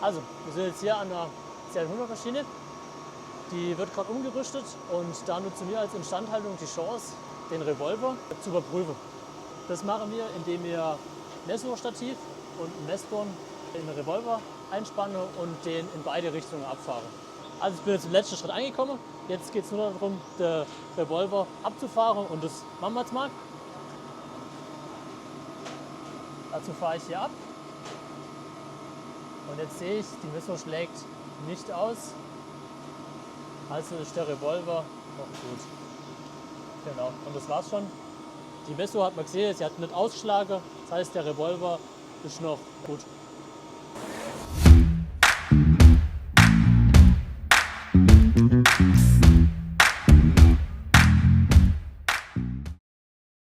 Also, wir sind jetzt hier an einer CR100-Maschine. Die wird gerade umgerüstet und da nutzen wir als Instandhaltung die Chance, den Revolver zu überprüfen. Das machen wir, indem wir Messwurfstativ und ein Messborn in den Revolver einspannen und den in beide Richtungen abfahren. Also ich bin jetzt im letzten Schritt angekommen. Jetzt geht es nur darum, den Revolver abzufahren und das machen wir jetzt mal. Dazu fahre ich hier ab. Und jetzt sehe ich, die Messung schlägt nicht aus. Also ist der Revolver noch gut. Genau, und das war's schon. Die Messung hat man gesehen, sie hat nicht ausgeschlagen. Das heißt, der Revolver ist noch gut.